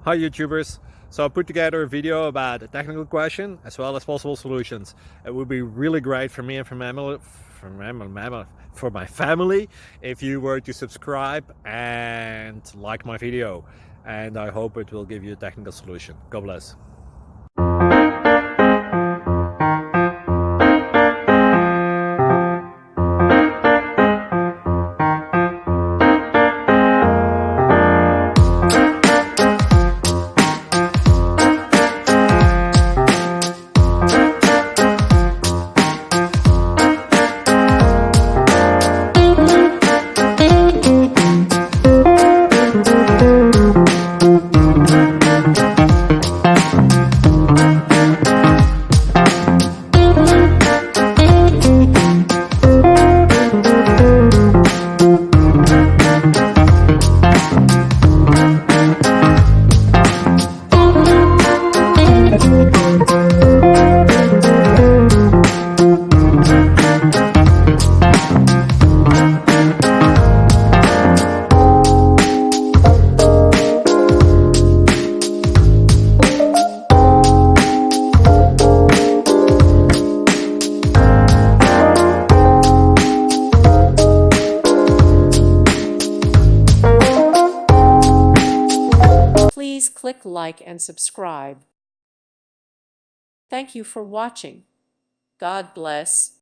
Hi YouTubers. So I put together a video about a technical question as well as possible solutions. It would be really great for me and for my family if you were to subscribe and like my video, and I hope it will give you a technical solution. God bless. Please click like and subscribe. Thank you for watching. God bless.